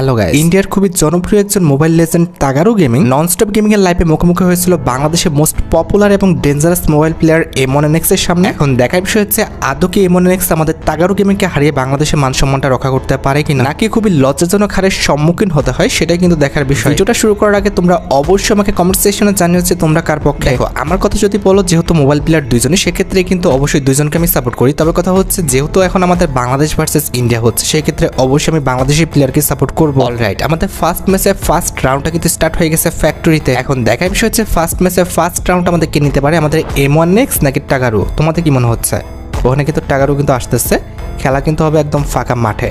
Hello guys, ইন্ডিয়ার খুবই জনপ্রিয় একজন মোবাইল লেজেন্ড তাগারু গেমিং ননস্টপ গেমিং এর লাইভে মুখোমুখি হয়েছিল বাংলাদেশের মোস্ট পপুলার এবং ডেঞ্জারাস মোবাইল প্লেয়ার M1NX এর সামনে। এখন দেখার বিষয় হচ্ছে আদৌ কি M1NX আমাদের তাগারু গেমিংকে হারিয়ে বাংলাদেশের মান সম্মানটা রক্ষা করতে পারে কিনা, নাকি খুবই লজ্জাজনক হারের সম্মুখীন হতে হয়, সেটাই কিন্তু দেখার বিষয়। ভিডিওটা শুরু করার আগে তোমরা অবশ্যই আমাকে কমেন্ট সেকশনে জানিয়ে হচ্ছে তোমরা কার পক্ষে। দেখো, আমার কথা যদি বলো, যেহেতু মোবাইল প্লেয়ার দুইজনই, সেক্ষেত্রে কিন্তু অবশ্যই দুইজনকে আমি সাপোর্ট করি। তবে কথা হচ্ছে, যেহেতু এখন আমাদের বাংলাদেশ ভার্সেস ইন্ডিয়া হচ্ছে, সেই ক্ষেত্রে অবশ্যই আমি বাংলাদেশি প্লেয়ারকে সাপোর্ট করবো। অলরাইট, আমাদের ফার্স্ট ম্যাচে ফার্স্ট রাউন্ডটা কিন্তু স্টার্ট হয়ে গেছে ফ্যাক্টরিতে। এখন দেখার বিষয় হচ্ছে ফার্স্ট ম্যাচে ফার্স্ট রাউন্ড আমাদের কে নিতে পারে, আমাদের M1NX নাকি টাগারু? তোমাদের কি মনে হচ্ছে? ওখানে কিন্তু টাগারু কিন্তু আসতেছে, খেলা কিন্তু হবে একদম ফাঁকা মাঠে।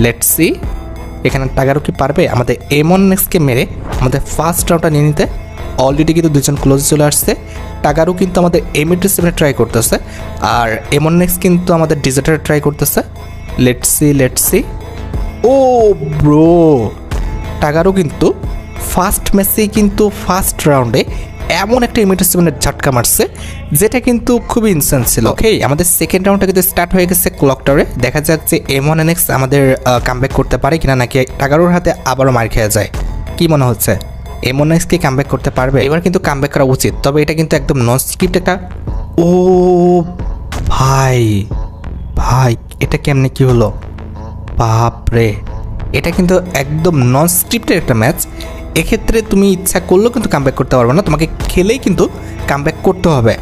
লেটস সি এখানে টাগারু কি পারবে আমাদের M1NX-কে মেরে আমাদের ফার্স্ট রাউন্ডটা নিয়ে নিতে। অলরেডি কিন্তু দুজন ক্লোজে চলে আসছে। টাগারু কিন্তু আমাদের M87 ট্রাই করতেছে, আর M1NX কিন্তু আমাদের ডিজার্টার ট্রাই করতেছে। Let's see. ও ব্রো, টাগারু কিন্তু ফার্স্ট ম্যাচেই কিন্তু ফার্স্ট রাউন্ডে এমন একটা M87-এর ঝটকা মারছে, যেটা কিন্তু খুবই ইনসেন্স ছিল। ওকে, আমাদের সেকেন্ড রাউন্ডটা কিন্তু স্টার্ট হয়ে গেছে ক্লক টাওয়ারে। দেখা যাক যে M1NX আমাদের কামব্যাক করতে পারে কিনা, নাকি টাগারুর হাতে আবারও মার খেয়ে যায়। কি মনে হচ্ছে, M1NX কি কামব্যাক করতে পারবে? এবার কিন্তু কামব্যাক করা উচিত, তবে এটা কিন্তু একদম নন স্ক্রিপ্ট একটা। ও ভাই, এটা কেমনে কি হলো? বাপরে, এটা কিন্তু একদম নন স্ক্রিপ্টের একটা ম্যাচ। এক্ষেত্রে তুমি ইচ্ছা করলেও কিন্তু কামব্যাক করতে পারবে না, তোমাকে খেলেই কিন্তু কামব্যাক করতে হবে।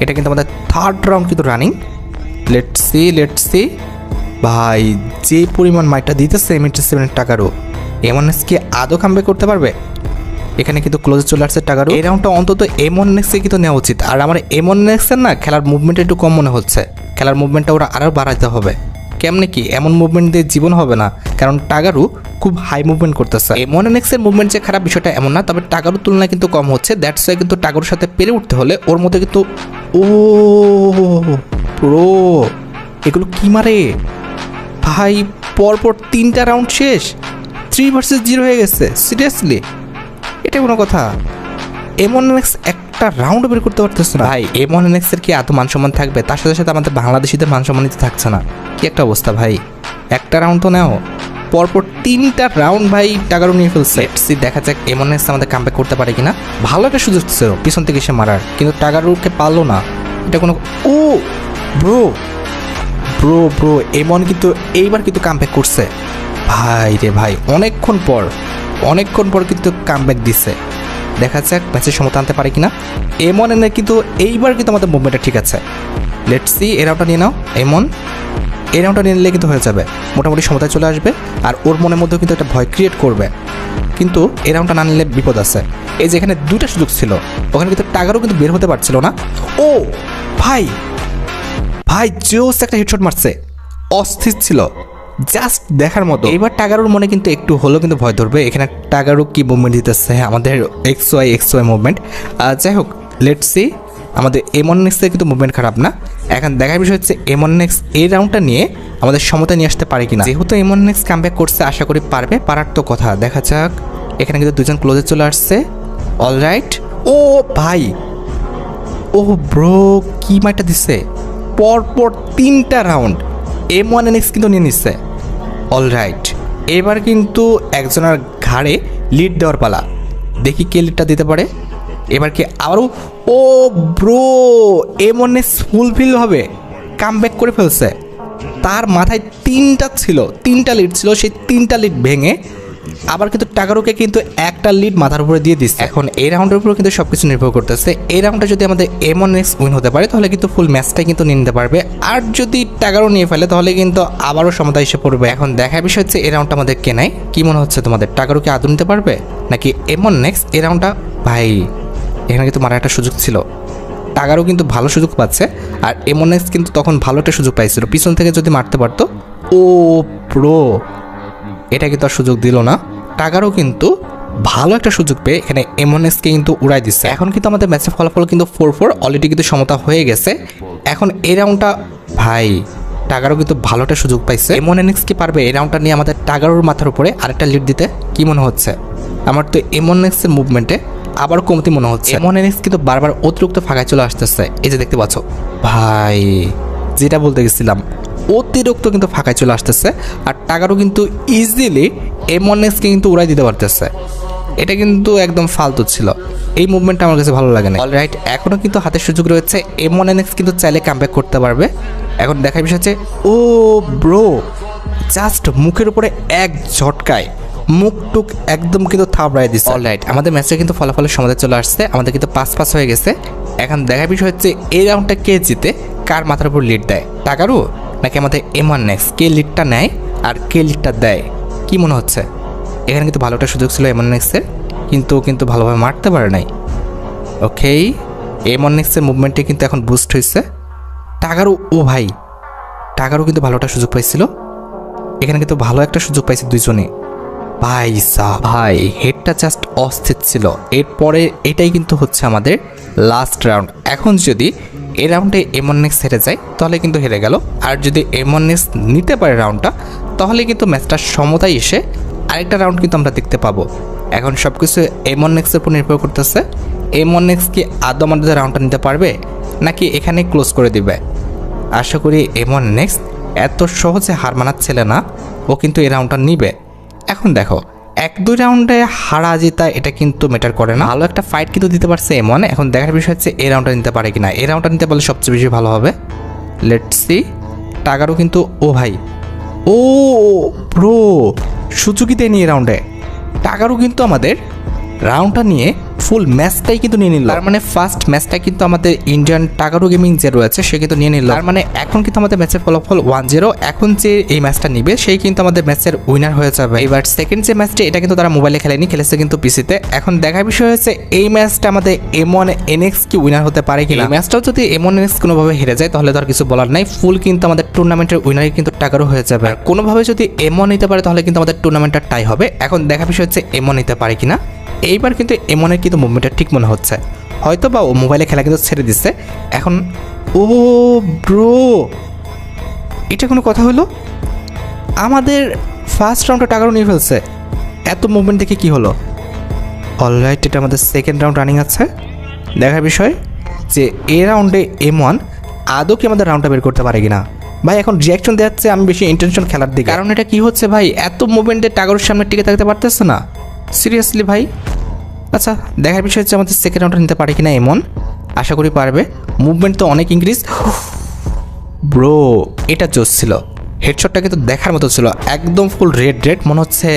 এটা কিন্তু আমাদের থার্ড রাউন্ড কিন্তু রানিং। লেটস সি ভাই, যে পরিমাণ মাইটা দিতেছে M87 টাকারও, M1NX কি আদৌ কামব্যাক করতে পারবে? এখানে কিন্তু ক্লোজে চলে আসছে টাকারও। এই রাউন্ডটা অন্তত M1NX-এ কিন্তু নেওয়া উচিত। আর আমার M1NX-এর না খেলার মুভমেন্ট একটু কম মনে হচ্ছে, খেলার মুভমেন্টটা ওরা আরও বাড়াতে হবে। কেমনে কি এমন মুভমেন্ট দিয়ে জীবন হবে না, কারণ টাগারু খুব হাই মুভমেন্ট করতেছে। M1NX-এর মুভমেন্ট যে খারাপ বিষয়টা এমন না, তবে টাগারুর তুলনায় কিন্তু কম হচ্ছে। দ্যাটস ওয়াই কিন্তু টাগারুর সাথে পেরে উঠতে হলে ওর মধ্যে কিন্তু ও প্রো, এগুলো কি মারে ভাই! পরপর 3টা রাউন্ড শেষ, 3 ভার্সেস 0 হয়ে গেছে। সিরিয়াসলি, এটা কোনো কথা? M1NX একটা রাউন্ড বের করতে পারতেছে না ভাই। M1NX-এর কি এত মান সম্মান থাকবে? তার সাথে সাথে আমাদের বাংলাদেশিদের মান সম্মান তো থাকছে না। কি একটা অবস্থা ভাই! একটা রাউন্ড তো নেও, পরপর 3টা রাউন্ড ভাই টাগারু নিয়ে ফেলছে। দেখা যাক M1NX আমাদের কামব্যাক করতে পারে কিনা। ভালো একটা সুযোগ ছিল পিছন থেকে এসে মারার, কিন্তু টাগারুকে পারলো না। এটা কোনো ও ব্রো M1 কিন্তু এইবার কিন্তু কামব্যাক করছে ভাই রে ভাই। অনেকক্ষণ পর কিন্তু কামব্যাক দিচ্ছে। দেখা যাক ম্যাচের সমতা আনতে পারে কিনা M1NX। কিন্তু এইবার কিন্তু আমাদের মুভমেন্টটা ঠিক আছে। লেটস সি, এই রাউন্ডটা নিয়ে নাও M1। এই রাউন্ডটা নিয়ে নিলে কিন্তু হয়ে যাবে, মোটামুটি সমতায় চলে আসবে। আর ওর মনের মধ্যেও কিন্তু একটা ভয় ক্রিয়েট করবে, কিন্তু এই রাউন্ডটা না নিলে বিপদ আছে। এই যে এখানে 2টা সুযোগ ছিল, ওখানে কিন্তু টাগারও কিন্তু বের হতে পারছিল না। ও ভাই জোস একটা হেডশট মারছে, অস্থির ছিল, জাস্ট দেখার মতো। এবার টাগারুর মনে কিন্তু একটু হলেও কিন্তু ভয় ধরবে। এখানে টাগারু কি মুভমেন্ট দিতেছে, আমাদের XY মুভমেন্ট। যাই হোক, লেটস সি, আমাদের M1NX-এর কিন্তু মুভমেন্ট খারাপ না। এখন দেখার বিষয় হচ্ছে M1NX এই রাউন্ডটা নিয়ে আমাদের সমতা নিয়ে আসতে পারে কিনা। যেহেতু M1NX কামব্যাক করছে, আশা করি পারবে, পারার তো কথা। দেখা যাক, এখানে কিন্তু দুজন ক্লোজে চলে আসছে। অলরাইট, ও ভাই, ও ব্রো, কি মাইটা দিচ্ছে! পরপর 3টা রাউন্ড M1NX কিন্তু নিয়ে নিচ্ছে। অলরাইট, এবার কিন্তু একজনের ঘাড়ে লিড দেওয়ার পালা। দেখি কে লিডটা দিতে পারে। এবার কি আবারও ও ব্রো, M1NX ফুলফিল হবে, কামব্যাক করে ফেলছে। তার মাথায় 3টা লিড ছিল, সেই 3টা লিড ভেঙে আবার কিন্তু টাগারুকে কিন্তু একটা লিড মাথার উপরে দিয়ে দিচ্ছে। এখন এই রাউন্ডের উপর কিন্তু সবকিছু নির্ভর করতেছে। এই রাউন্ডটা যদি আমাদের M1NX উইন হতে পারে, তাহলে কিন্তু ফুল ম্যাচটাই কিন্তু নিয়ে নিতে পারবে। আর যদি টাগারু নিয়ে ফেলে, তাহলে কিন্তু আবারও সমতা এসে পড়বে। এখন দেখার বিষয় হচ্ছে এই রাউন্ডটা আমাদের কে নেয়। কি মনে হচ্ছে তোমাদের, টাগারুকে আদৌ নিতে পারবে নাকি M1NX এই রাউন্ডটা? ভাই, এখানে কিন্তু মারার একটা সুযোগ ছিল, টাগারু কিন্তু ভালো সুযোগ পাচ্ছে, আর M1NX কিন্তু তখন ভালো একটা সুযোগ পাইছিল, পিছন থেকে যদি মারতে পারতো। ও প্রো, এটা কিন্তু আর সুযোগ দিল না। টাগারও কিন্তু ভালো একটা সুযোগ পেয়ে এখানে M1NX-কে কিন্তু উড়াই দিচ্ছে। এখন কিন্তু আমাদের ম্যাচের ফলাফল কিন্তু 4-4, অলরেডি কিন্তু সমতা হয়ে গেছে। এখন এই রাউন্ডটা ভাই টাগারও কিন্তু ভালো একটা সুযোগ পাইছে। M1NX কি পারবে এই রাউন্ডটা নিয়ে আমাদের টাগারোর মাথার উপরে আরেকটা লিড দিতে? কি মনে হচ্ছে? আমার তো M1NX-এর মুভমেন্টে আবার কমতি মনে হচ্ছে। M1NX কিন্তু বারবার অতিরিক্ত ফাঁকায় চলে আসতেছে। এই যে দেখতে পাচ্ছ ভাই, যেটা বলতে গেছিলাম, অতিরিক্ত কিন্তু ফাঁকায় চলে আসতেছে, আর টাকারও কিন্তু ইজিলি M1X-কে কিন্তু উড়াই দিতে পারতেছে। এটা কিন্তু একদম ফালতু ছিল, এই মুভমেন্টটা আমার কাছে ভালো লাগে না। অলরাইট, এখনও কিন্তু হাতের সুযোগ রয়েছে, M1NX কিন্তু চাইলে কামব্যাক করতে পারবে। এখন দেখার বিষয় হচ্ছে, ও ব্রো, জাস্ট মুখের উপরে এক ঝটকায় মুখ টুক একদম কিন্তু থাবড়াই দিচ্ছে। অলরাইট, আমাদের ম্যাচটা কিন্তু ফলাফলের সমাধান চলে আসছে, আমাদের কিন্তু 5-5 হয়ে গেছে। এখন দেখার বিষয় হচ্ছে এই রাউন্ডটা কে জিতে, কার মাথার উপর লিড দেয়, টাকারু নাকি আমাদের M1NX? কে লিডটা নেয় আর কে লিডটা দেয়, কি মনে হচ্ছে? এখানে কিন্তু ভালো একটা সুযোগ ছিল M1NX-এর, কিন্তু ভালোভাবে মারতে পারে নাই। ওকে, M1NX-এর মুভমেন্টে কিন্তু এখন বুস্ট হয়েছে। টাকারু, ও ভাই, টাকারু কিন্তু ভালো একটা সুযোগ পাইছিল, এখানে কিন্তু ভালো একটা সুযোগ পাইছে দুইজনে। ভাই সাহ, ভাই হেডটা জাস্ট অস্থির ছিল। এরপরে এটাই কিন্তু হচ্ছে আমাদের লাস্ট রাউন্ড। এখন যদি এই রাউন্ডে M1NX হেরে যায় তাহলে কিন্তু হেরে গেল, আর যদি M1NX নিতে পারে রাউন্ডটা তাহলে কিন্তু ম্যাচটা সমতায় এসে আরেকটা রাউন্ড কিন্তু আমরা দেখতে পাবো। এখন সব কিছু M1NX-এর উপর নির্ভর করতেছে, M1NX কি আদৌ আমাদের রাউন্ডটা নিতে পারবে নাকি এখানে ক্লোজ করে দিবে। আশা করি M1NX এত সহজে হার মানাচ্ছিলে না, ও কিন্তু এই রাউন্ডটা নিবে। এখন দেখো, 1-2 রাউন্ডে হারা জেতা এটা কিন্তু ম্যাটার করে না, ভালো একটা ফাইট কিন্তু দিতে পারছে M1। এখন দেখার বিষয় হচ্ছে এই রাউন্ডটা নিতে পারে কিনা, এই রাউন্ডটা নিতে পারলে সবচেয়ে বেশি ভালো হবে। Let's see. টাকারও কিন্তু, ও ভাই, ও ব্রো, সুযোগিতে নিয়ে রাউন্ডে টাকারও কিন্তু আমাদের রাউন্ডটা নিয়ে ফুল ম্যাচটাই কিন্তু নিয়ে নিল। তার মানে ফার্স্ট ম্যাচটা কিন্তু আমাদের ইন্ডিয়ান টাকারু গেমিং যে রয়েছে সে কিন্তু নিয়ে নিল। তার মানে এখন কিন্তু আমাদের ম্যাচের ফলাফল 1-0। এখন যে এই ম্যাচটা নিবে সেই কিন্তু আমাদের ম্যাচের উইনার হয়ে যাবে। এবার সেকেন্ড যে ম্যাচটা, এটা কিন্তু তারা মোবাইলে খেলেনি, খেলেছে কিন্তু পিসিতে। এখন দেখার বিষয় হচ্ছে এই ম্যাচটা আমাদের M1NX কি উইনার হতে পারে কিনা। এই ম্যাচটাও যদি M1NX কোনোভাবে হেরে যায় তাহলে তো আর কিছু বলার নাই, ফুল কিন্তু আমাদের টুর্নামেন্টের উইনারই কিন্তু টাকারু হয়ে যাবে। আর কোনোভাবে যদি M1 নিতে পারে তাহলে কিন্তু আমাদের টুর্নামেন্টটা টাই হবে। এখন দেখার বিষয় হচ্ছে M1 নিতে পারে কিনা। এইবার কিন্তু M1-এর কিন্তু মুভমেন্টটা ঠিক মনে হচ্ছে, হয়তো বা ও মোবাইলে খেলা কিন্তু ছেড়ে দিচ্ছে। এখন ও ব্রো, এটা কোনো কথা হলো? আমাদের ফার্স্ট রাউন্ডে টাকারও নিয়ে ফেলছে, এত মুভমেন্ট দেখে কি হলো? অলরাইট, এটা আমাদের সেকেন্ড রাউন্ড রানিং আছে। দেখার বিষয় যে এ রাউন্ডে M1 আদৌ কি আমাদের রাউন্ডটা বের করতে পারে কিনা। ভাই এখন রিয়াকশন দেওয়াচ্ছে আমি বেশি ইন্টেনশন খেলার দিকে, কারণ এটা কি হচ্ছে ভাই, এত মুভমেন্টে টাকারোর সামনে টিকে থাকতে পারতেছে না সিরিয়াসলি ভাই। আচ্ছা, দেখার বিষয় হচ্ছে আমাদের সেকেন্ড রাউন্ডটা নিতে পারে কিনা M1। আশা করি পারবে, মুভমেন্ট তো অনেক ইনক্রিজ। ব্রো, এটা জোস ছিল, হেডশটটা কিন্তু দেখার মতো ছিল, একদম ফুল রেড মনে হচ্ছে,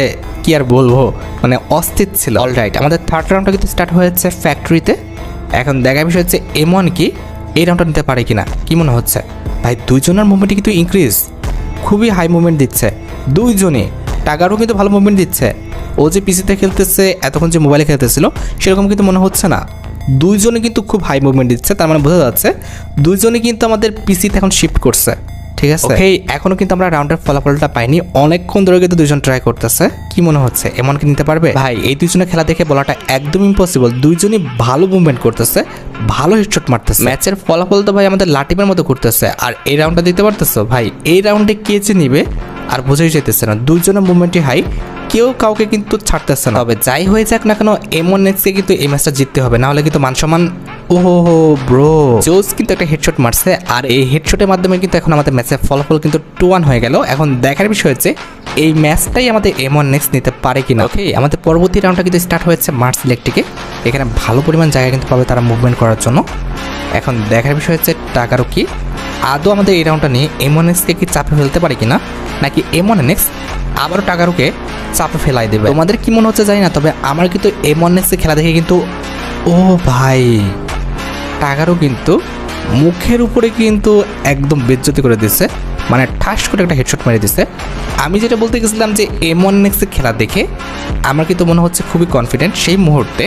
কি আর বলবো, মানে অস্থির ছিল। অলরাইট, আমাদের থার্ড রাউন্ডটা কিন্তু স্টার্ট হয়েছে ফ্যাক্টরিতে। এখন দেখার বিষয় হচ্ছে M1 কি এই রাউন্ডটা নিতে পারে কিনা, কি মনে হচ্ছে? ভাই দুইজনের মুভমেন্টে কিন্তু ইনক্রিজ, খুবই হাই মুভমেন্ট দিচ্ছে দুইজনই। টাকারও কিন্তু ভালো মুভমেন্ট দিচ্ছে, ও যে পিসিতে খেলতেছে এতক্ষণ যে মোবাইলে খেলতেছিল সেরকম কিন্তু মনে হচ্ছে না। দুইজনে কিন্তু খুব হাই মুভমেন্ট দিচ্ছে, তার মানে বোঝা যাচ্ছে দুইজনই কিন্তু আমাদের পিসিতে এখন শিফট করছে। ঠিক আছে, ওকে, এখনো কিন্তু আমরা রাউন্ডের ফলাফলটা পাইনি, অনেকক্ষণ ধরে কিন্তু দুইজন ট্রাই করতেছে। কি মনে হচ্ছে M1 কি নিতে পারবে? ভাই এই দুইজনের খেলা দেখে বলাটা একদম ইম্পসিবল, দুইজনই ভালো মুভমেন্ট করতেছে, ভালো হেডশট মারতেছে। ম্যাচের ফলাফল তো ভাই আমাদের লাটিমের মতো করতেছে। আর এই রাউন্ডটা দিতে পারতেছো ভাই, এই রাউন্ডে কে যে নিবে আর বোঝাই যেতেছে না, দুইজনের মুভমেন্টই হাই, কেউ কাউকে কিন্তু ছাড়তেছে না। তবে যাই হয়ে যাক না কেন M1NX-কে কিন্তু এই ম্যাচটা জিততে হবে, না হলে কিন্তু মান সম্মান। ওহো ব্রো, জোস কিন্তু একটা হেডশট মারছে, আর এই হেডশটের মাধ্যমে কিন্তু এখন আমাদের ম্যাচের ফলাফল কিন্তু 2-1 হয়ে গেল। এখন দেখার বিষয় হচ্ছে এই ম্যাচটাই আমাদের M1NX নিতে পারে কিনা। ওকে, আমাদের পরবর্তী রাউন্ডটা কিন্তু স্টার্ট হয়েছে মার্স ইলেকট্রিকে, এখানে ভালো পরিমাণ জায়গা কিন্তু পাবে তারা মুভমেন্ট করার জন্য। এখন দেখার বিষয় হচ্ছে টাকারও কি আদৌ আমাদের এই রাউন্ডটা নিয়ে M1NX-কে কি চাপে ফেলতে পারে কিনা, নাকি M1NX আবারও টাকারুকে চাপে ফেলাই দেবে। তোমাদের কি মনে হচ্ছে জানি না, তবে আমার কিন্তু M1NX-এর খেলা দেখে কিন্তু, ও ভাই, টাকারও কিন্তু মুখের উপরে কিন্তু একদম বেজ্জতি করে দিচ্ছে, মানে ঠাস করে একটা হেডশট মেরে দিচ্ছে। আমি যেটা বলতে গেছিলাম যে M1NX-এর খেলা দেখে আমার কিন্তু মনে হচ্ছে খুবই কনফিডেন্ট, সেই মুহূর্তে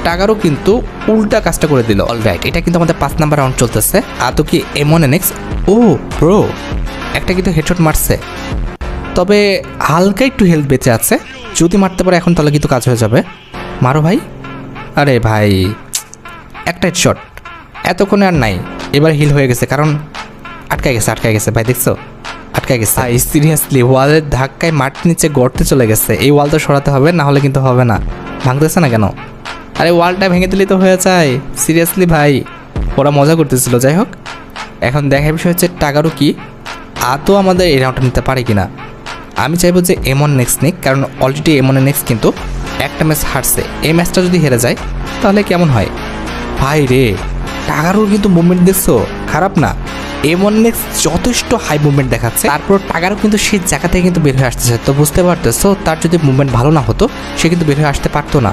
টাকারও কিন্তু উল্টা কাজটা করে দিল। অলরাইট, এটা কিন্তু আমাদের 5 নাম্বার রাউন্ড চলতেছে। আদৌ কি M1NX, ও ব্রো, একটা কিন্তু হেডশট মারছে, তবে হালকা একটু হেলথ বেঁচে আছে, যদি মারতে পারে এখন তাহলে কিন্তু কাজ হয়ে যাবে। মারো ভাই। আরে ভাই, একটা হেডশট, এতক্ষণে আর নাই, এবার হিল হয়ে গেছে, কারণ আটকায় গেছে ভাই, দেখছো আটকায় গেছে ভাই। সিরিয়াসলি ওয়ালের ধাক্কায় মাটির নিচে গর্তে চলে গেছে, এই ওয়াল তো সরাতে হবে, না হলে কিন্তু হবে না। ভাঙতেছে না কেন? আরে ওয়ালটা ভেঙে দিলেই তো হয়ে যায়। সিরিয়াসলি ভাই, ওরা মজা করতেছিল। যাই হোক, এখন দেখার বিষয় হচ্ছে টাকারও কি আদৌ আমাদের এই রাউন্ডটা নিতে পারে কিনা। আমি চাইবো যে M1 নেক্সট নিক, কারণ অলরেডি M1 নেক্সট কিন্তু একটা ম্যাচ হারছে। এই ম্যাচটা যদি হেরে যায় তাহলে কেমন হয় ভাই রে। টাগারুর কিন্তু মুভমেন্ট দেখছো, খারাপ না। M1 নেক্সট যথেষ্ট হাই মুভমেন্ট দেখাচ্ছে, তারপর টাগারও কিন্তু সেই জায়গা থেকে কিন্তু বের হয়ে আসতেছে। তো বুঝতে পারতেছো তার যদি মুভমেন্ট ভালো না হতো সে কিন্তু বের হয়ে আসতে পারতো না।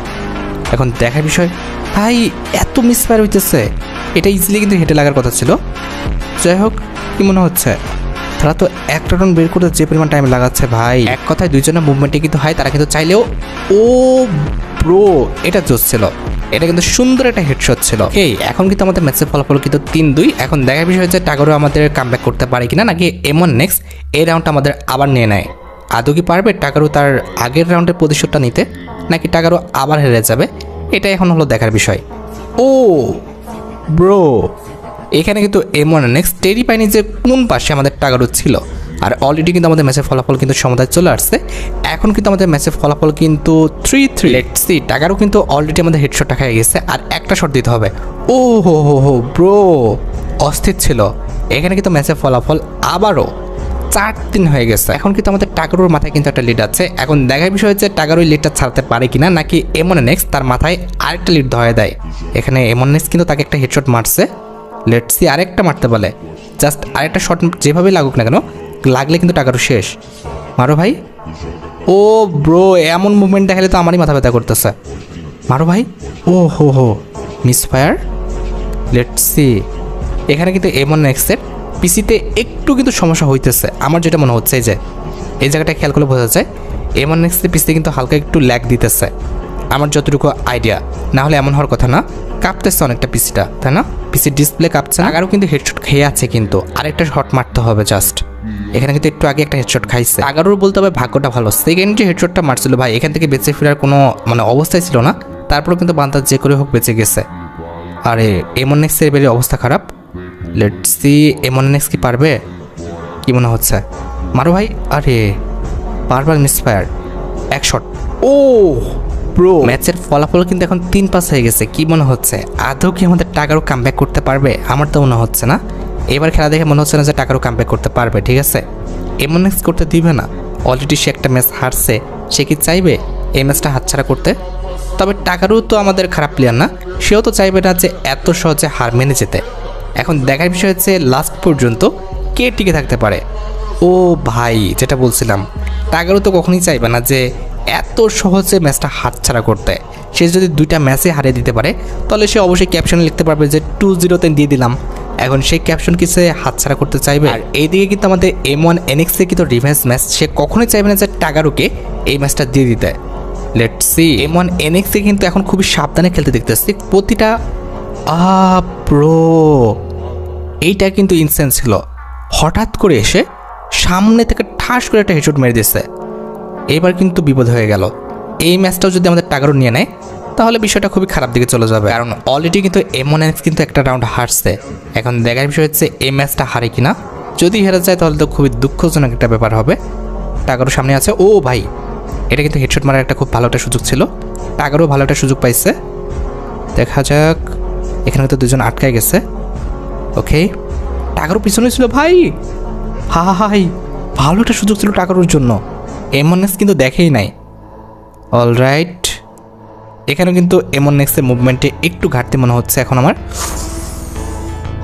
এখন দেখার বিষয় ভাই, এত মিসফায়ার হইতেছে, এটা ইজিলি কিন্তু হেঁটে লাগার কথা ছিল। যাই হোক, কি মনে হচ্ছে তারা তো একটা রাউন্ড বের করতে যে পরিমাণ টাইম লাগাচ্ছে ভাই, এক কথায় দুইজনের মুভমেন্টে কিন্তু হয়, তারা কিন্তু চাইলেও। ও ব্রো, এটা জোস ছিল, এটা কিন্তু সুন্দর একটা হেডশট ছিল। এই এখন কিন্তু আমাদের ম্যাচের ফলাফল কিন্তু 3-2। এখন দেখার বিষয় হচ্ছে টাগারও আমাদের কামব্যাক করতে পারে কিনা, নাকি M1 নেক্সট এই রাউন্ডটা আমাদের আবার নিয়ে নেয়। আদৌ কি পারবে টাগারও তার আগের রাউন্ডের প্রতিশোধটা নিতে, নাকি টাগারও আবার হেরে যাবে, এটা এখন হলো দেখার বিষয়। ও ব্রো, এখানে কিন্তু M1 নেক্সট টেরি পাইনি যে কোন পাশে আমাদের টাগারও ছিল। আর অলরেডি কিন্তু আমাদের ম্যাচের ফলাফল কিন্তু সমতায় চলে আসছে। এখন কিন্তু আমাদের ম্যাচের ফলাফল কিন্তু 3-3। লেটস সি, টাগারও কিন্তু অলরেডি আমাদের হেডশটটা খেয়ে গেছে, আর একটা শট দিতে হবে। ও হো হো হো ব্রো, অস্থির ছিল। এখানে কিন্তু ম্যাচের ফলাফল আবারও 4-3 হয়ে গেছে। এখন কিন্তু আমাদের টাগারোর মাথায় কিন্তু একটা লিড আছে। এখন দেখার বিষয় হচ্ছে টাগারো ওই লিডটা ছাড়তে পারে কিনা, নাকি M1 নেক্সট তার মাথায় আরেকটা লিড ধরে দেয়। এখানে M1 নেক্সট কিন্তু তাকে একটা হেডশট মারছে। লেটস সি আরেকটা মারতে বলে, জাস্ট আরেকটা শট যেভাবে লাগুক না কেন, লাগলে কিন্তু টাকারও শেষ। মারো ভাই। ও ব্রো, এমন মুভমেন্ট দেখালে তো আমারই মাথা ব্যথা করতেছে। মারো ভাই। ও হো হো, মিসফায়ার। লেটস সি, এখানে কিন্তু M1 নেক্সটের পিসিতে একটু কিন্তু সমস্যা হইতেছে আমার যেটা মনে হচ্ছে। যে এই জায়গাটা খেয়াল করলে বোঝা যায় M1 নেক্সটের পিসিতে কিন্তু হালকা একটু ল্যাগ দিতেছে আমার যতটুকু আইডিয়া। না হলে এমন হওয়ার কথা না, কাঁপতেছে অনেকটা পিসিটা, তাই না? পিসির ডিসপ্লে কাঁপছে। আগারও কিন্তু হেডশট খেয়ে আছে, কিন্তু আরেকটা শট মারতে হবে জাস্ট। এখানে কিন্তু একটু আগে একটা হেডশট খাইছে। আগারোর বলতে হবে ভাগ্যটা ভালো, সেকেন্ড যে হেডশটটা মারছিল ভাই, এখান থেকে বেঁচে ফেরার কোনো অবস্থায় ছিল না। তারপরেও কিন্তু বান্দা যে করে হোক বেঁচে গেছে। আরে M1 নেক্সটের বেরিয়ে অবস্থা খারাপ। লেটস সি M1 নেক্সট কি পারবে, কি মনে হচ্ছে? মারো ভাই। আরে বারবার মিসফায়ার, এক শট। ও ব্রো, ম্যাচের ফলাফল কিন্তু এখন 3-5 হয়ে গেছে। কি মনে হচ্ছে আদৌ কি আমাদের টাকারও কামব্যাক করতে পারবে? আমার তো মনে হচ্ছে না। এবার খেলা দেখে মনে হচ্ছে না যে টাকারও কামব্যাক করতে পারবে। ঠিক আছে, M1 নেক্সট করতে দিবে না। অলরেডি সে একটা ম্যাচ হারছে, সে কি চাইবে এই ম্যাচটা হাতছাড়া করতে? তবে টাকারও তো আমাদের খারাপ প্লেয়ার না, সেও তো চাইবে না যে এত সহজে হার মেনে যেতে। এখন দেখার বিষয় হচ্ছে লাস্ট পর্যন্ত কে টিকে থাকতে পারে। ও ভাই, যেটা বলছিলাম, টাকারও তো কখনোই চাইবে না যে এত সহজে ম্যাচটা হাতছাড়া করতে। সে যদি 2টা ম্যাচে হারিয়ে দিতে পারে তাহলে সে অবশ্যই ক্যাপশনে লিখতে পারবে যে 2-0 দিয়ে দিলাম। এখন সেই ক্যাপশন কি সে হাতছাড়া করতে চাইবে? আর এইদিকে কিন্তু আমাদের M1 NX এর কিন্তু রিভেঞ্জ ম্যাচ, সে কখনোই চাইবে না যে টাগারোকে এই ম্যাচটা দিয়ে দিতে। লেটস সি, M1 NX এ কিন্তু এখন খুবই সাবধানে খেলতে দেখতেছি প্রতিটা। ব্রো, এইটা কিন্তু ইনসেন্স ছিল। হঠাৎ করে এসে সামনে থেকে ঠাস করে একটা হেডশট মেরে দিচ্ছে। এবার কিন্তু বিপদ হয়ে গেল। এই ম্যাচটাও যদি আমাদের টাগারও নিয়ে নেয় তাহলে বিষয়টা খুবই খারাপ দিকে চলে যাবে, কারণ অলরেডি কিন্তু M1 NX কিন্তু একটা রাউন্ড হারছে। এখন দেখার বিষয় হচ্ছে এই ম্যাচটা হারে কিনা। যদি হেরে যায় তাহলে তো খুবই দুঃখজনক একটা ব্যাপার হবে। টাগারও সামনে আছে। ও ভাই, এটা কিন্তু হেডশট মারার একটা খুব ভালো একটা সুযোগ ছিল। টাগারও ভালো একটা সুযোগ পাইছে। দেখা যাক, এখানে তো দুজন আটকায় গেছে। ওকে, টাকারও পিছনে ছিল ভাই। হাই, ভালো একটা সুযোগ ছিল টাকারোর জন্য। M1 নেক্সট কিন্তু দেখেই নাই। অলরাইট, এখানে কিন্তু M1 নেক্সটের মুভমেন্টে একটু ঘাটতি মনে হচ্ছে এখন আমার।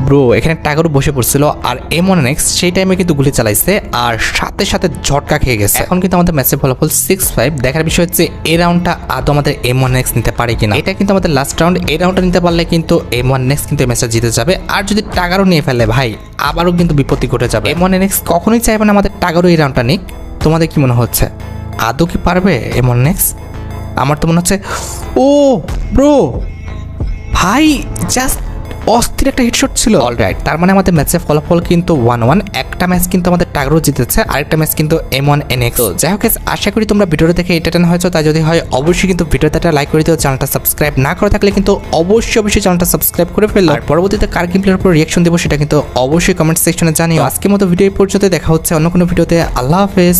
ব্রো, এখানে টাগারও বসে পড়ছিল, আর M1 নেক্সট সেই টাইমে কিন্তু গুলি চালাইছে, আর সাথে সাথে ঝটকা খেয়ে গেছে। এখন কিন্তু আমাদের ম্যাচের ফলাফল 6-5। দেখার বিষয় হচ্ছে এই রাউন্ডটা আদৌ আমাদের M1 নেক্সট নিতে পারে কিনা। এটা কিন্তু আমাদের লাস্ট রাউন্ড। এই রাউন্ডটা নিতে পারলে কিন্তু M1 নেক্সট কিন্তু এই ম্যাচটা জিতে যাবে। আর যদি টাগারও নিয়ে ফেলে ভাই, আবারও কিন্তু বিপত্তি ঘটে যাবে। M1 নেক্সট কখনোই চাইবে না আমাদের টাগারও এই রাউন্ডটা নিক। তোমাদের কি মনে হচ্ছে আদৌ কি পারবে M1 নেক্সট? আমার তো মনে হচ্ছে। ও ব্রো ভাই, জাস্ট অস্থির একটা হেডশট ছিল। অলরাইট, তার মানে আমাদের ম্যাচের ফলাফল কিন্তু 1-1। একটা ম্যাচ কিন্তু আমাদের টাগারও জিতেছে, আরেকটা ম্যাচ কিন্তু M1 NX। তো যাই হোক, আশা করি তোমরা ভিডিওটা দেখে এন্টারটেইন হয়েছো। তাই যদি হয় অবশ্যই কিন্তু ভিডিওটা লাইক করে দিও। চ্যানেলটা সাবস্ক্রাইব না করে থাকলে কিন্তু অবশ্যই চ্যানেলটা সাবস্ক্রাইব করে ফেলো। আর পরবর্তীতে কার গেম প্লের উপর রিঅ্যাকশন দেবো সেটা কিন্তু অবশ্যই কমেন্ট সেকশনে জানিও। আজকের মতো ভিডিও পর্যন্ত দেখা হচ্ছে অন্য কোনো ভিডিওতে। আল্লাহ হাফেজ।